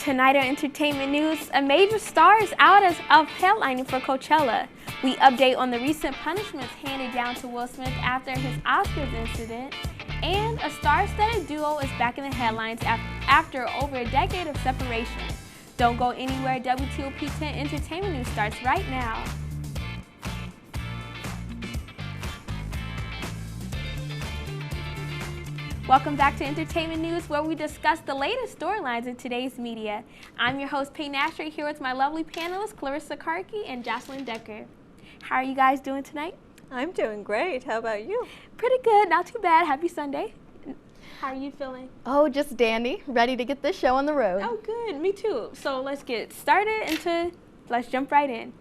Tonight on Entertainment News, a major star is out of headlining for Coachella. We update on the recent punishments handed down to Will Smith after his Oscars incident, and a star-studded duo is back in the headlines after over a decade of separation. Don't go anywhere, WTOP 10 Entertainment News starts right now. Welcome back to Entertainment News, where we discuss the latest storylines in today's media. I'm your host, Payne Asher, here with my lovely panelists, Clarissa Karki and Jocelyn Decker. How are you guys doing tonight? I'm doing great. How about you? Pretty good, not too bad. Happy Sunday. How are you feeling? Oh, just dandy. Ready to get this show on the road. Oh, good. Me too. So let's get started let's jump right in.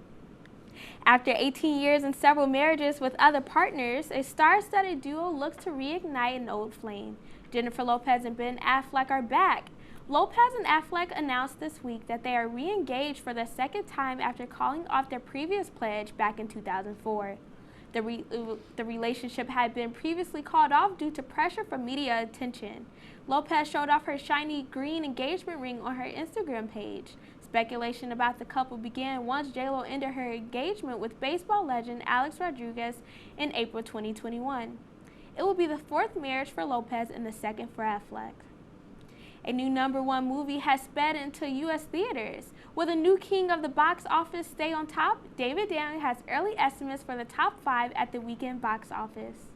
After 18 years and several marriages with other partners, a star-studded duo looks to reignite an old flame. Jennifer Lopez and Ben Affleck are back. Lopez and Affleck announced this week that they are re-engaged for the second time after calling off their previous pledge back in 2004. The relationship had been previously called off due to pressure from media attention. Lopez showed off her shiny green engagement ring on her Instagram page. Speculation about the couple began once J.Lo ended her engagement with baseball legend Alex Rodriguez in April 2021. It will be the fourth marriage for Lopez and the second for Affleck. A new #1 movie has sped into U.S. theaters. Will the new king of the box office stay on top? David Daniel has early estimates for the top 5 at the weekend box office.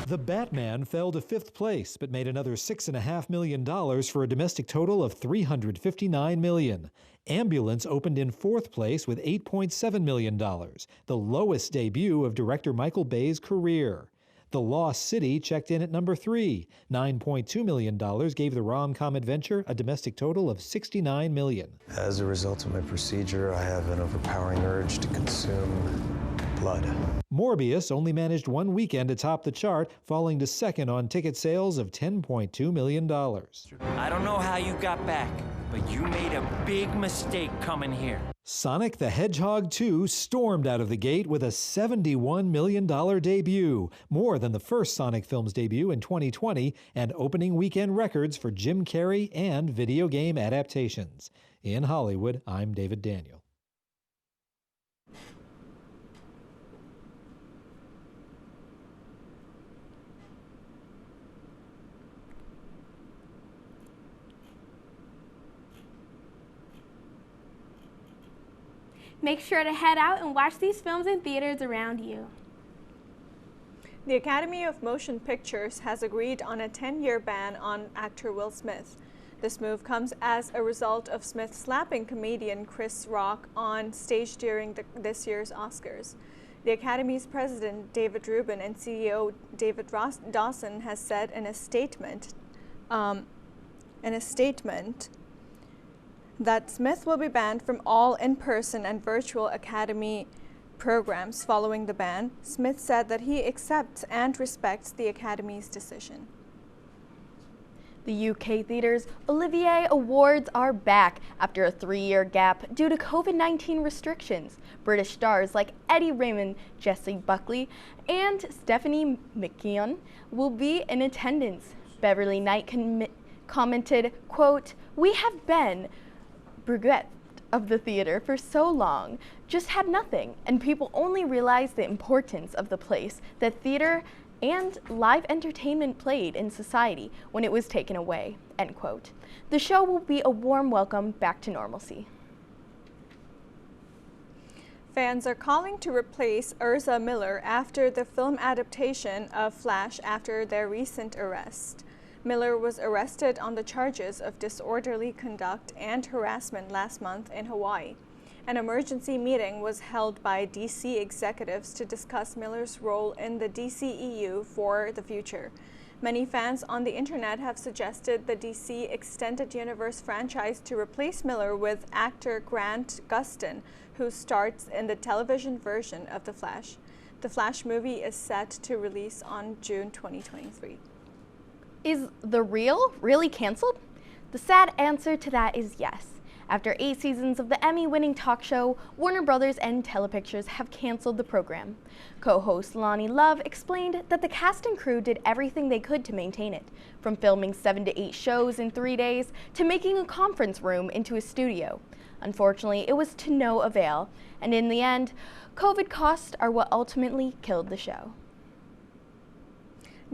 The Batman fell to 5th place, but made another $6.5 million for a domestic total of $359 million. Ambulance opened in 4th place with $8.7 million, the lowest debut of director Michael Bay's career. The Lost City checked in at number 3. $9.2 million gave the rom-com adventure a domestic total of $69 million. As a result of my procedure, I have an overpowering urge to consume blood. Morbius only managed one weekend to top the chart, falling to 2nd on ticket sales of $10.2 million. I don't know how you got back, but you made a big mistake coming here. Sonic the Hedgehog 2 stormed out of the gate with a $71 million debut, more than the first Sonic film's debut in 2020, and opening weekend records for Jim Carrey and video game adaptations. In Hollywood, I'm David Daniel. Make sure to head out and watch these films in theaters around you. The Academy of Motion Pictures has agreed on a 10-year ban on actor Will Smith. This move comes as a result of Smith slapping comedian Chris Rock on stage during this year's Oscars. The Academy's president, David Rubin, and CEO David Dawson has said in a statement that Smith will be banned from all in-person and virtual Academy programs following the ban. Smith said that he accepts and respects the Academy's decision. The UK theaters' Olivier Awards are back after a 3-year gap due to COVID-19 restrictions. British stars like Eddie Raymond, Jessie Buckley, and Stephanie McKeon will be in attendance. Beverly Knight commented, quote, "We have been Brigette of the theater for so long, just had nothing, and people only realized the importance of the place that theater and live entertainment played in society when it was taken away," end quote. The show will be a warm welcome back to normalcy. Fans are calling to replace Ezra Miller after the film adaptation of Flash after their recent arrest. Miller was arrested on the charges of disorderly conduct and harassment last month in Hawaii. An emergency meeting was held by DC executives to discuss Miller's role in the DCEU for the future. Many fans on the internet have suggested the DC Extended Universe franchise to replace Miller with actor Grant Gustin, who starts in the television version of The Flash. The Flash movie is set to release on June 2023. Is The Real really canceled? The sad answer to that is yes. After 8 seasons of the Emmy-winning talk show, Warner Brothers and Telepictures have canceled the program. Co-host Lonnie Love explained that the cast and crew did everything they could to maintain it, from filming 7 to 8 shows in 3 days to making a conference room into a studio. Unfortunately, it was to no avail, and in the end, COVID costs are what ultimately killed the show.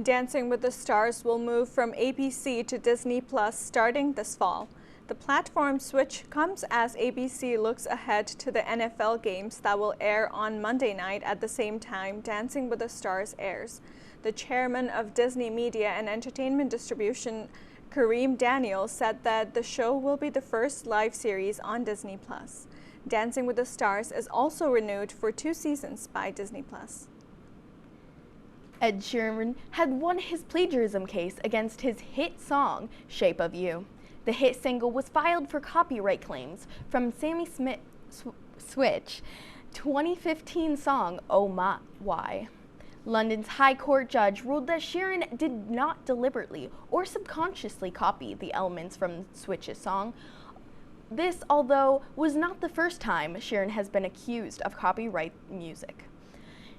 Dancing with the Stars will move from ABC to Disney Plus starting this fall. The platform switch comes as ABC looks ahead to the NFL games that will air on Monday night at the same time Dancing with the Stars airs. The chairman of Disney Media and Entertainment Distribution, Kareem Daniel, said that the show will be the first live series on Disney Plus. Dancing with the Stars is also renewed for 2 seasons by Disney Plus. Ed Sheeran had won his plagiarism case against his hit song, Shape of You. The hit single was filed for copyright claims from Sammy Switch 2015 song, Oh My Why. London's High Court judge ruled that Sheeran did not deliberately or subconsciously copy the elements from Switch's song. This, although, was not the first time Sheeran has been accused of copyright music.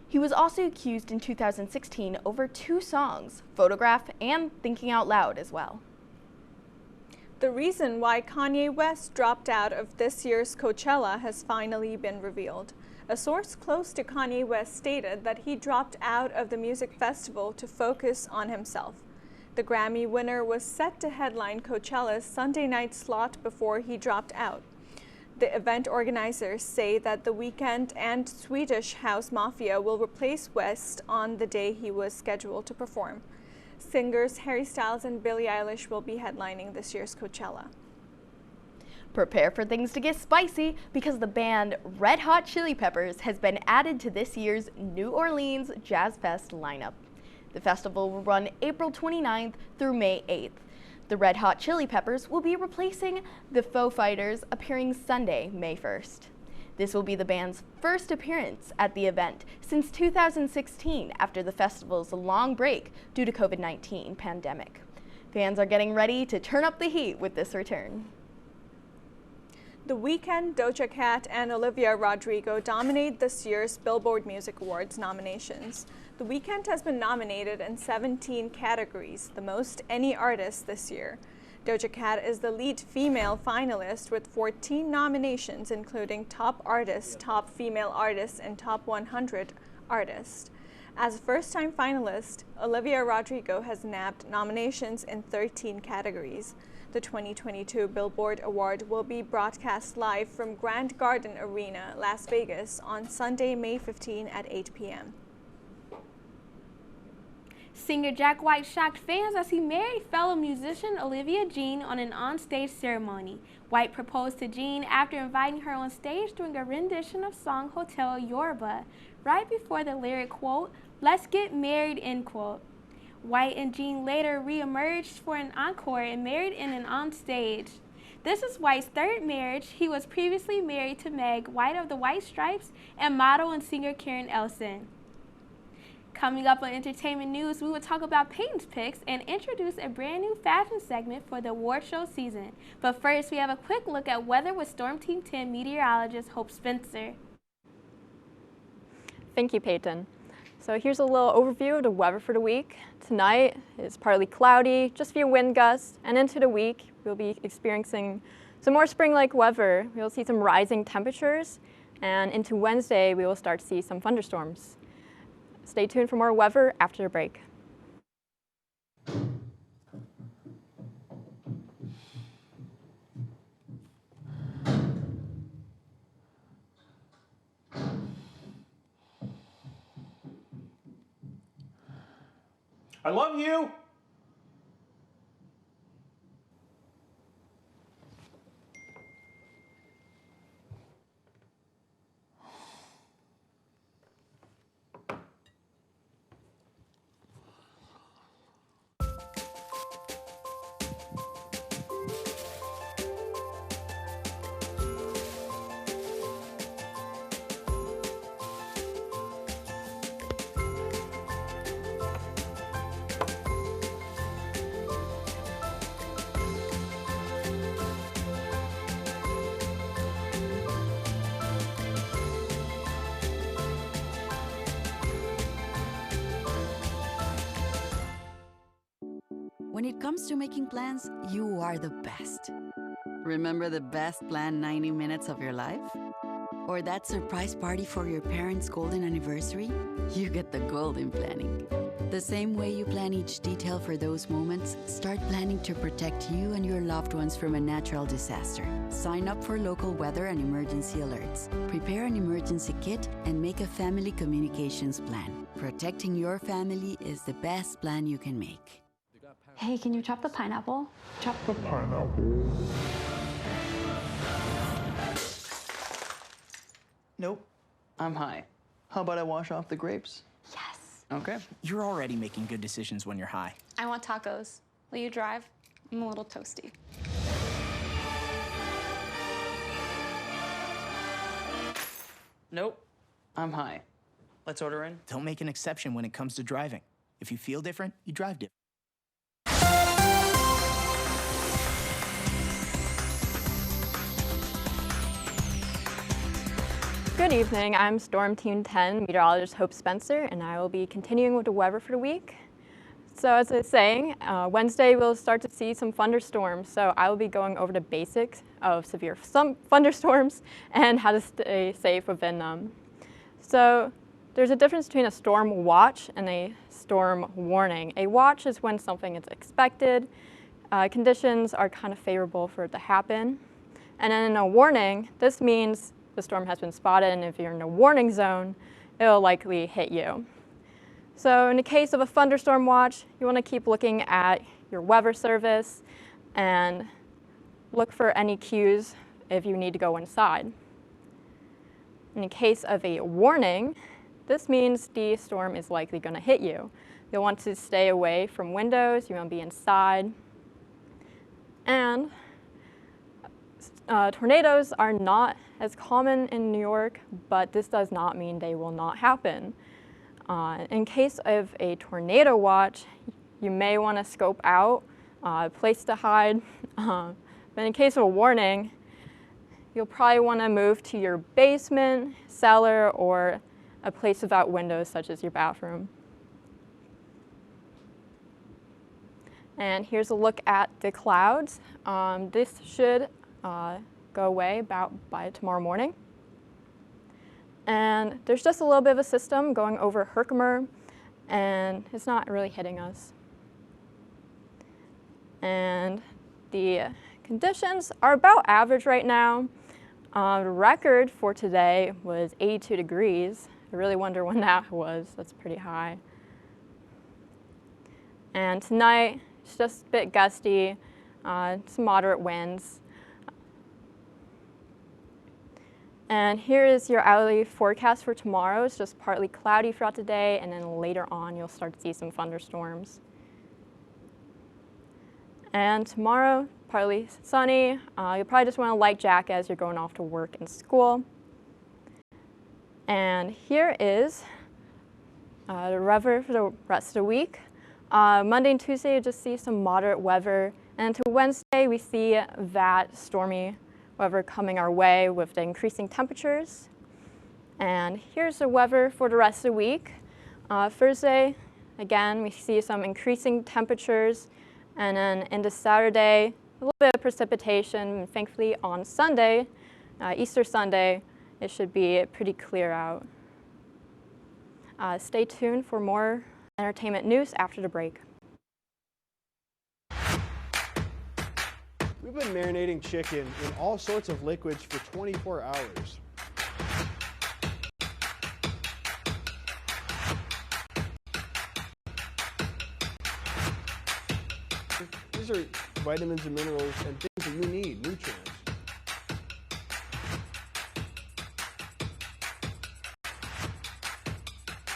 He was also accused in 2016 over 2 songs, Photograph and Thinking Out Loud as well. The reason why Kanye West dropped out of this year's Coachella has finally been revealed. A source close to Kanye West stated that he dropped out of the music festival to focus on himself. The Grammy winner was set to headline Coachella's Sunday night slot before he dropped out. The event organizers say that The Weeknd and Swedish House Mafia will replace West on the day he was scheduled to perform. Singers Harry Styles and Billie Eilish will be headlining this year's Coachella. Prepare for things to get spicy because the band Red Hot Chili Peppers has been added to this year's New Orleans Jazz Fest lineup. The festival will run April 29th through May 8th. The Red Hot Chili Peppers will be replacing the Foo Fighters, appearing Sunday, May 1st. This will be the band's first appearance at the event since 2016 after the festival's long break due to COVID-19 pandemic. Fans are getting ready to turn up the heat with this return. The Weeknd, Doja Cat, and Olivia Rodrigo dominate this year's Billboard Music Awards nominations. The Weeknd has been nominated in 17 categories, the most any artist this year. Doja Cat is the lead female finalist with 14 nominations, including Top Artist, Top Female Artist, and Top 100 Artist. As a first-time finalist, Olivia Rodrigo has nabbed nominations in 13 categories. The 2022 Billboard Award will be broadcast live from Grand Garden Arena, Las Vegas on Sunday, May 15 at 8 p.m. Singer Jack White shocked fans as he married fellow musician Olivia Jean on an on-stage ceremony. White proposed to Jean after inviting her on stage during a rendition of song Hotel Yoruba, right before the lyric, quote, "Let's get married," end quote. White and Jean later re-emerged for an encore and married in an on-stage. This is White's 3rd marriage. He was previously married to Meg White of the White Stripes and model and singer Karen Elson. Coming up on Entertainment News, we will talk about Peyton's Picks and introduce a brand new fashion segment for the award show season. But first, we have a quick look at weather with Storm Team 10 meteorologist Hope Spencer. Thank you, Peyton. So here's a little overview of the weather for the week. Tonight is partly cloudy, just a few wind gusts, and into the week, we'll be experiencing some more spring-like weather. We'll see some rising temperatures, and into Wednesday, we will start to see some thunderstorms. Stay tuned for more weather after the break. I love you. When it comes to making plans, you are the best. Remember the best planned 90 minutes of your life? Or that surprise party for your parents' golden anniversary? You get the golden planning. The same way you plan each detail for those moments, start planning to protect you and your loved ones from a natural disaster. Sign up for local weather and emergency alerts. Prepare an emergency kit and make a family communications plan. Protecting your family is the best plan you can make. Hey, can you chop the pineapple? Chop the Pineapple. Nope, I'm high. How about I wash off the grapes? Yes. Okay. You're already making good decisions when you're high. I want tacos. Will you drive? I'm a little toasty. Nope, I'm high. Let's order in. Don't make an exception when it comes to driving. If you feel different, you drive different. Good evening, I'm Storm Team 10 meteorologist Hope Spencer, and I will be continuing with the weather for the week. So as I was saying, Wednesday we'll start to see some thunderstorms, so I will be going over the basics of severe thunderstorms and how to stay safe within them. So there's a difference between a storm watch and a storm warning. A watch is when something is expected, conditions are kind of favorable for it to happen. And then in a warning, this means the storm has been spotted, and if you're in a warning zone, it'll likely hit you. So in the case of a thunderstorm watch, you want to keep looking at your weather service and look for any cues if you need to go inside. In the case of a warning, this means the storm is likely going to hit you. You'll want to stay away from windows, you want to be inside. And tornadoes are not as common in New York, but this does not mean they will not happen. In case of a tornado watch, you may want to scope out a place to hide. But in case of a warning, you'll probably want to move to your basement, cellar, or a place without windows, such as your bathroom. And here's a look at the clouds. This should go away about by tomorrow morning. And there's just a little bit of a system going over Herkimer, and it's not really hitting us. And the conditions are about average right now. The record for today was 82 degrees. I really wonder when that was. That's pretty high. And tonight, it's just a bit gusty, some moderate winds. And here is your hourly forecast for tomorrow. It's just partly cloudy throughout the day, and then later on you'll start to see some thunderstorms. And tomorrow, partly sunny. You'll probably just want a light jacket as you're going off to work and school. And here is the weather for the rest of the week. Monday and Tuesday, you just see some moderate weather. And to Wednesday, we see that stormy weather coming our way with the increasing temperatures. And here's the weather for the rest of the week. Thursday, again, we see some increasing temperatures. And then into Saturday, a little bit of precipitation. And thankfully, on Sunday, Easter Sunday, it should be pretty clear out. Stay tuned for more entertainment news after the break. We've been marinating chicken in all sorts of liquids for 24 hours. These are vitamins and minerals and things that you need, nutrients.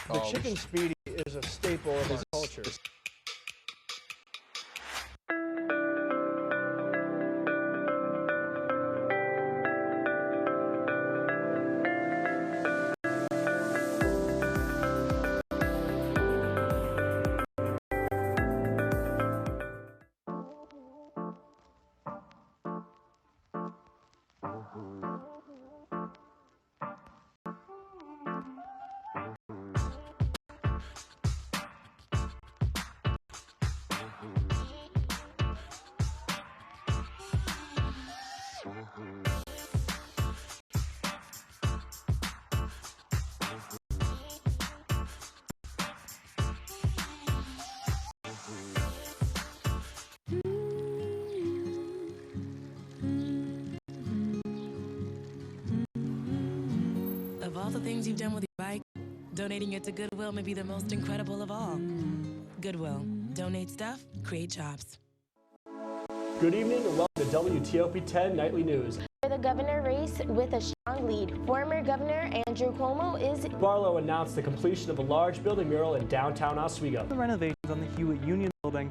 The chicken speedy is a staple of our culture. all the things you've done with your bike, donating it to Goodwill may be the most incredible of all. Goodwill. Donate stuff, create jobs. Good evening and welcome to WTOP 10 Nightly News. For the governor race with a strong lead, former Governor Andrew Cuomo is... Barlow announced the completion of a large building mural in downtown Oswego. The renovations on the Hewitt Union building,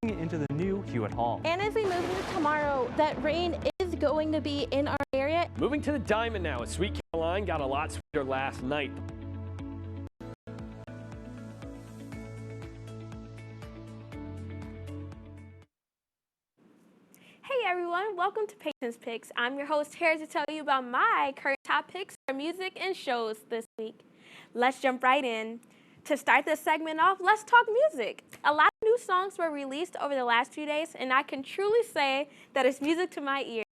turning it into the new Hewitt Hall. And as we move into tomorrow, that rain is going to be in our area. Moving to the Diamond now, as Sweet Caroline got a lot sweeter last night. Hey everyone, welcome to Peyton's Picks. I'm your host here to tell you about my current top picks for music and shows this week. Let's jump right in. To start this segment off, let's talk music. A lot of new songs were released over the last few days, and I can truly say that it's music to my ears.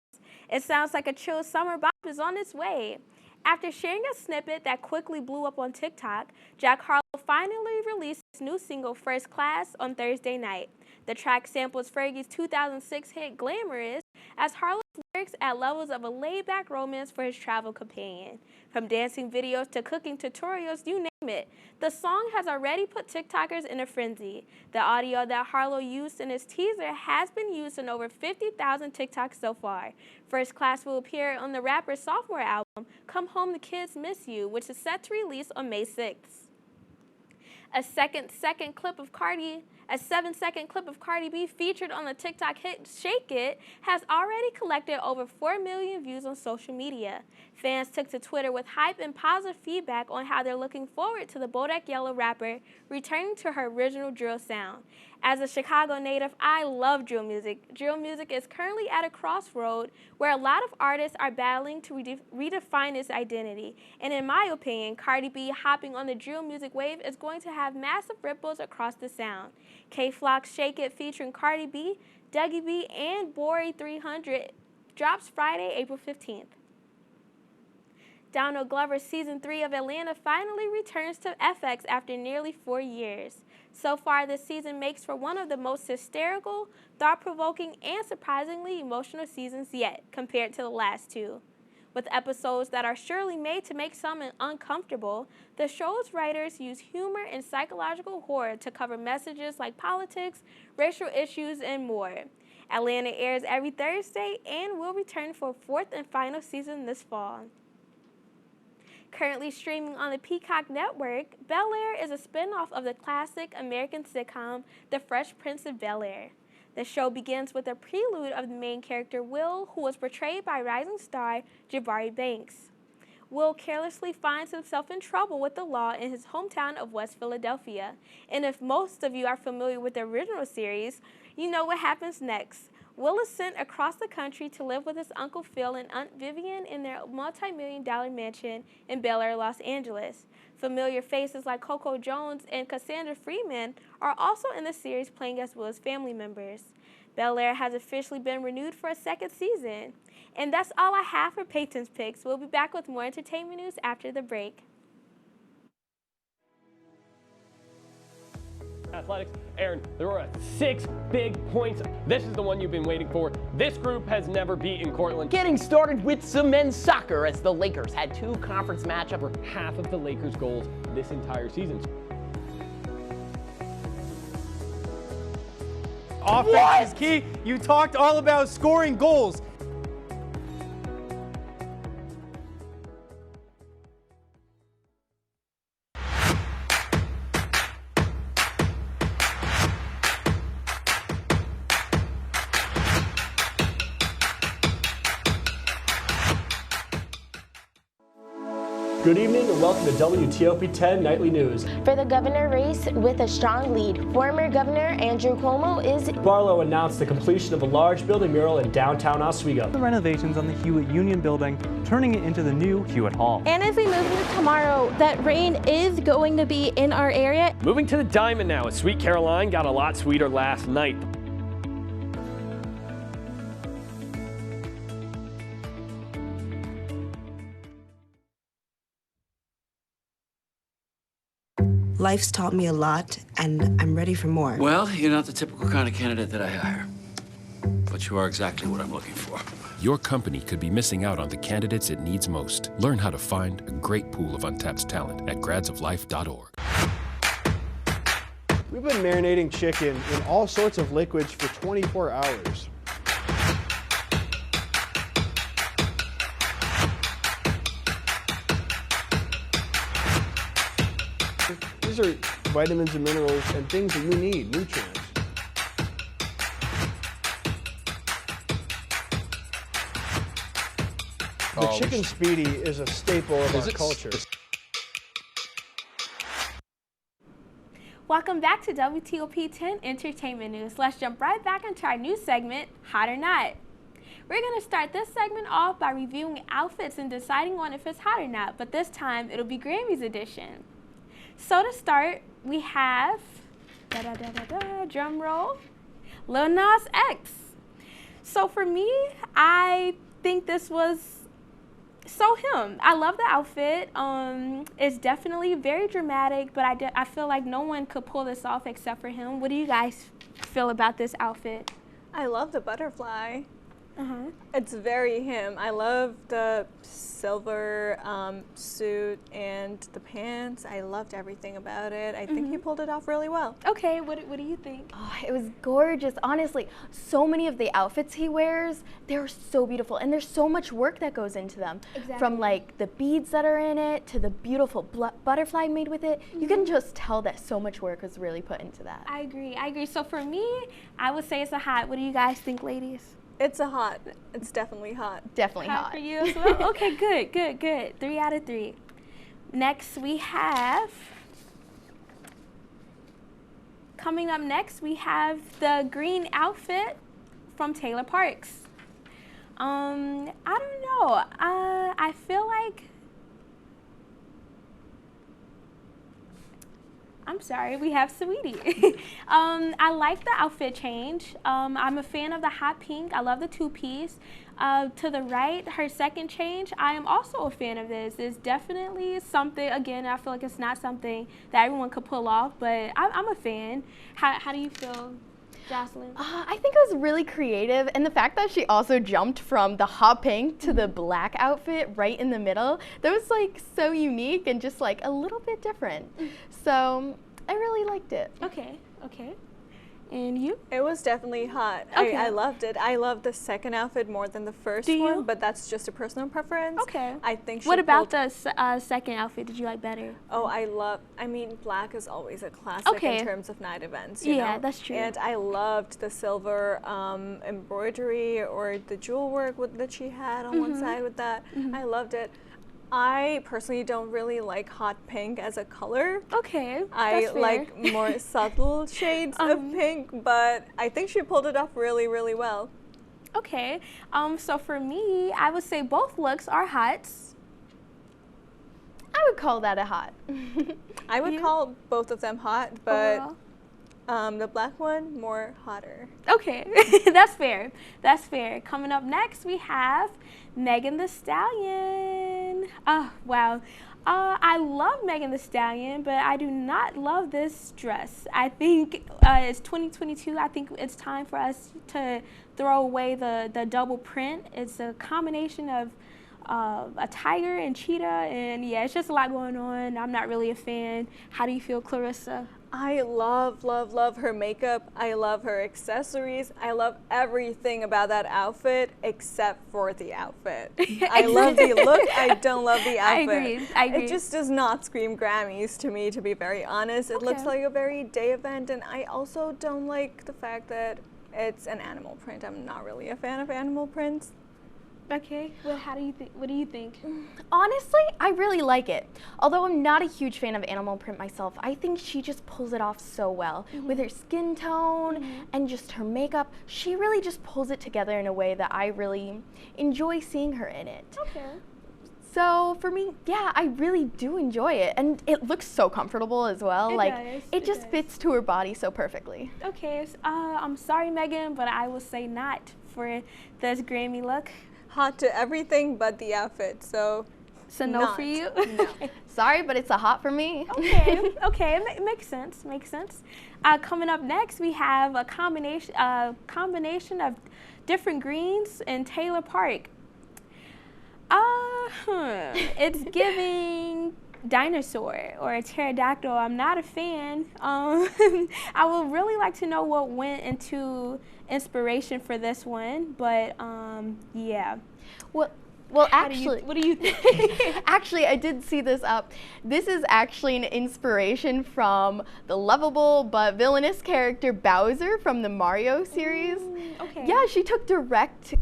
It sounds like a chill summer bop is on its way. After sharing a snippet that quickly blew up on TikTok, Jack Harlow finally released his new single, First Class, on Thursday night. The track samples Fergie's 2006 hit Glamorous, as Harlow's lyrics add levels of a laid-back romance for his travel companion. From dancing videos to cooking tutorials, you name it. The song has already put TikTokers in a frenzy. The audio that Harlow used in his teaser has been used in over 50,000 TikToks so far. First Class will appear on the rapper's sophomore album, Come Home the Kids Miss You, which is set to release on May 6th. A 7-second clip of Cardi B featured on the TikTok hit Shake It has already collected over 4 million views on social media. Fans took to Twitter with hype and positive feedback on how they're looking forward to the Bodak Yellow rapper returning to her original drill sound. As a Chicago native, I love drill music. Drill music is currently at a crossroad where a lot of artists are battling to redefine its identity. And in my opinion, Cardi B hopping on the drill music wave is going to have massive ripples across the sound. K-Flock's Shake It featuring Cardi B, Dougie B, and Bori 300 drops Friday, April 15th. Donald Glover's Season 3 of Atlanta finally returns to FX after nearly 4 years. So far, this season makes for one of the most hysterical, thought-provoking, and surprisingly emotional seasons yet compared to the last two. With episodes that are surely made to make some uncomfortable, the show's writers use humor and psychological horror to cover messages like politics, racial issues, and more. Atlanta airs every Thursday and will return for a 4th and final season this fall. Currently streaming on the Peacock Network, Bel-Air is a spin-off of the classic American sitcom, The Fresh Prince of Bel-Air. The show begins with a prelude of the main character, Will, who was portrayed by rising star Jabari Banks. Will carelessly finds himself in trouble with the law in his hometown of West Philadelphia. And if most of you are familiar with the original series, you know what happens next. Will is sent across the country to live with his Uncle Phil and Aunt Vivian in their multi-million-dollar mansion in Bel Air, Los Angeles. Familiar faces like Coco Jones and Cassandra Freeman are also in the series playing as Will's family members. Bel Air has officially been renewed for a 2nd season. And that's all I have for Peyton's Picks. We'll be back with more entertainment news after the break. Athletics. Aaron, there were 6 big points. This is the one you've been waiting for. This group has never beaten Cortland. Getting started with some men's soccer as the Lakers had 2 conference matchups. For half of the Lakers' goals this entire season. Offense is key. You talked all about scoring goals. Good evening and welcome to WTOP 10 Nightly News. For the governor race with a strong lead, former Governor Andrew Cuomo is... Barlow announced the completion of a large building mural in downtown Oswego. The renovations on the Hewitt Union building, turning it into the new Hewitt Hall. And as we move into tomorrow, that rain is going to be in our area. Moving to the Diamond now, as Sweet Caroline got a lot sweeter last night. Life's taught me a lot, and I'm ready for more. Well, you're not the typical kind of candidate that I hire. But but you are exactly what I'm looking for. Your company could be missing out on the candidates it needs most. Learn how to find a great pool of untapped talent at gradsoflife.org. We've been marinating chicken in all sorts of liquids for 24 hours. These are vitamins and minerals and things that you need, nutrients. The chicken speedy is a staple of our culture. Welcome back to WTOP 10 Entertainment News. Let's jump right back into our news segment, Hot or Not. We're going to start this segment off by reviewing outfits and deciding on if it's hot or not, but this time it'll be Grammys edition. So to start, we have, drum roll, Lil Nas X. So for me, I think this was so him. I love the outfit. It's definitely very dramatic, but I feel like no one could pull this off except for him. What do you guys feel about this outfit? I love the butterfly. It's very him. I love the silver suit and the pants. I loved everything about it. I think he pulled it off really well. Okay, what do you think? Oh, it was gorgeous. Honestly, so many of the outfits he wears, they're so beautiful, and there's so much work that goes into them. Exactly. From like the beads that are in it to the beautiful butterfly made with it. You can just tell that so much work was really put into that. I agree. So for me, I would say it's a hot. What do you guys think, ladies? It's a hot. It's definitely hot. Definitely hot. For you as well? Okay, good. 3 out of 3. Next we have, coming up next, we have the green outfit from Taylor Parks. I don't know. I feel like, I'm sorry, we have Saweetie. I like the outfit change. I'm a fan of the hot pink. I love the two-piece. To the right, her second change, I am also a fan of this. It's definitely something, again, I feel like it's not something that everyone could pull off, but I'm a fan. How do you feel, Jocelyn? I think it was really creative, and the fact that she also jumped from the hot pink to the black outfit right in the middle, that was like so unique and just like a little bit different. So I really liked it. Okay. And you? It was definitely hot. Okay. I loved it. I loved the second outfit more than the first one, but that's just a personal preference. Okay. I think what about the second outfit did you like better? Oh, I mean, black is always a classic in terms of night events, you know? That's true. And I loved the silver embroidery or the jewel work that she had on one side with that. I loved it. I personally don't really like hot pink as a color. Okay, I like more subtle shades of pink, but I think she pulled it off really, really well. Okay, so for me, I would say both looks are hot. I would call that a hot. I would call both of them hot, but the black one more hotter. Okay, that's fair. That's fair. Coming up next, we have Megan Thee Stallion. Oh, wow. I love Megan Thee Stallion, but I do not love this dress. I think it's 2022. I think it's time for us to throw away the double print. It's a combination of a tiger and cheetah, and yeah, it's just a lot going on. I'm not really a fan. How do you feel, Clarissa? I love, love, love her makeup. I love her accessories. I love everything about that outfit except for the outfit. I love the look. I don't love the outfit. I agree. It just does not scream Grammys to me, to be very honest. It looks like a very day event, and I also don't like the fact that it's an animal print. I'm not really a fan of animal prints. Okay, well, what do you think? Honestly, I really like it. Although I'm not a huge fan of animal print myself, I think she just pulls it off so well. With her skin tone and just her makeup, she really just pulls it together in a way that I really enjoy seeing her in it. Okay. So for me, yeah, I really do enjoy it. And it looks so comfortable as well. It just fits to her body so perfectly. Okay, I'm sorry, Megan, but I will say not for this Grammy look. Hot to everything but the outfit, so So no for you? No. Sorry, but it's a hot for me. Okay, okay, it makes sense, makes sense. Coming up next, we have a combination of different greens in Taylor Park. It's giving dinosaur or a pterodactyl. I'm not a fan. I would really like to know what went into inspiration for this one, but yeah. Well, actually, what do you think? Actually, I did see this up. This is actually an inspiration from the lovable but villainous character Bowser from the Mario series. Okay. Yeah, she took direct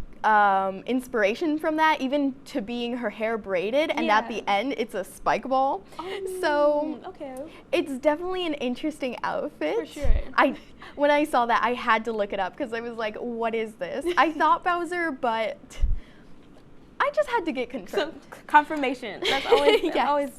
inspiration from that, even to being her hair braided, and at the end, it's a spike ball. So okay. It's definitely an interesting outfit. For sure. When I saw that, I had to look it up because I was like, what is this? I thought Bowser, but I just had to get confirmed. So, confirmation. That's always, always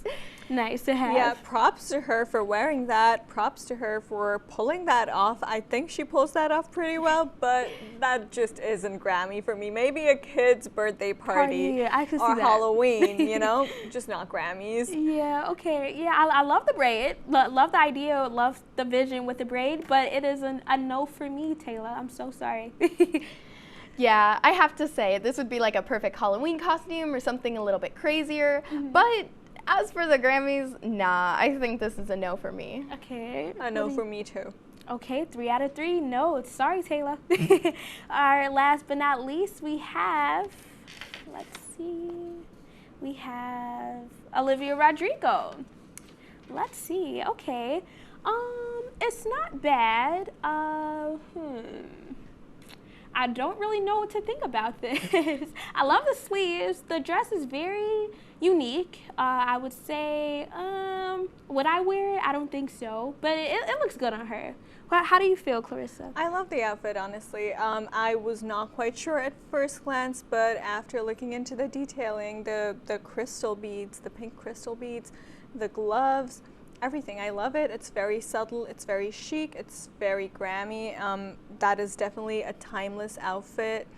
nice to have. Yeah, props to her for wearing that. Props to her for pulling that off. I think she pulls that off pretty well, but that just isn't Grammy for me. Maybe a kid's birthday party I could see or that. Halloween, you know, just not Grammys. Yeah, okay. Yeah, I love the braid. Love the idea, love the vision with the braid, but it is a no for me, Taylor. I'm so sorry. Yeah, I have to say, this would be like a perfect Halloween costume or something a little bit crazier, but as for the Grammys, nah, I think this is a no for me. Okay. A no for me too. Okay, 3 out of 3 no. Sorry, Taylor. Our last but not least, we have, let's see, we have Olivia Rodrigo. Let's see, okay. It's not bad. I don't really know what to think about this. I love the sleeves. The dress is very unique. I would say, would I wear it? I don't think so, but it looks good on her. How do you feel, Clarissa? I love the outfit, honestly. I was not quite sure at first glance, but after looking into the detailing, the crystal beads, the pink crystal beads, the gloves, everything. I love it. It's very subtle. It's very chic. It's very Grammy. That is definitely a timeless outfit.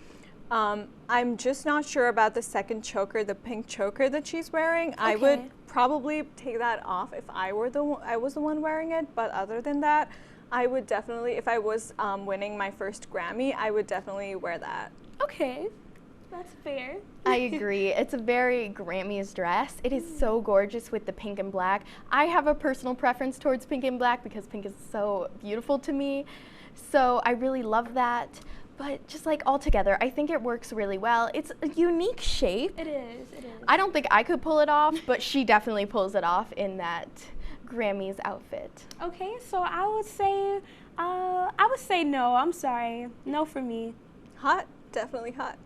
I'm just not sure about the second choker, the pink choker that she's wearing. I would probably take that off if I was the one wearing it. But other than that, I would definitely, if I was winning my first Grammy, I would definitely wear that. Okay. That's fair. I agree. It's a very Grammys dress. It is so gorgeous with the pink and black. I have a personal preference towards pink and black because pink is so beautiful to me. So I really love that. But just like all together, I think it works really well. It's a unique shape. It is, it is. I don't think I could pull it off, but she definitely pulls it off in that Grammys outfit. Okay, so I would say no. I'm sorry. No for me. Hot? Definitely hot.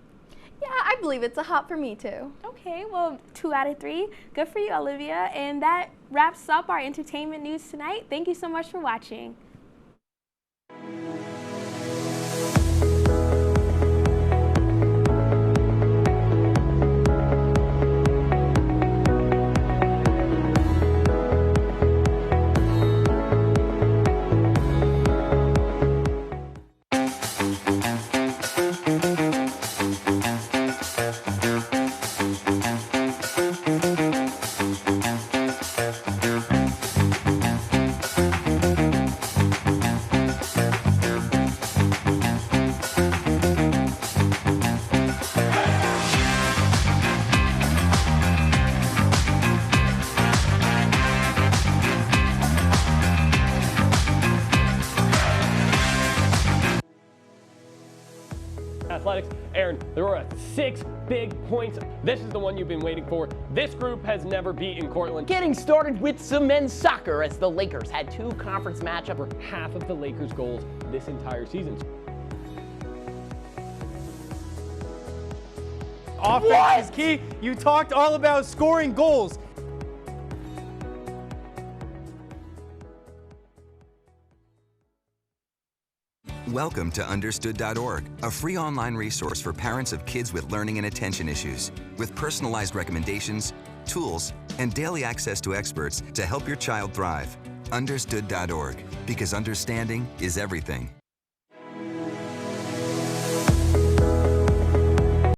Yeah, I believe it's a hot for me too. Okay, well, 2 out of 3. Good for you, Olivia. And that wraps up our entertainment news tonight. Thank you so much for watching. Athletics. Aaron, there were 6 big points. This is the one you've been waiting for. This group has never beaten Cortland. Getting started with some men's soccer as the Lakers had 2 conference matchups for half of the Lakers' goals this entire season. Offense is key. You talked all about scoring goals. Welcome to Understood.org, a free online resource for parents of kids with learning and attention issues, with personalized recommendations, tools, and daily access to experts to help your child thrive. Understood.org, because understanding is everything.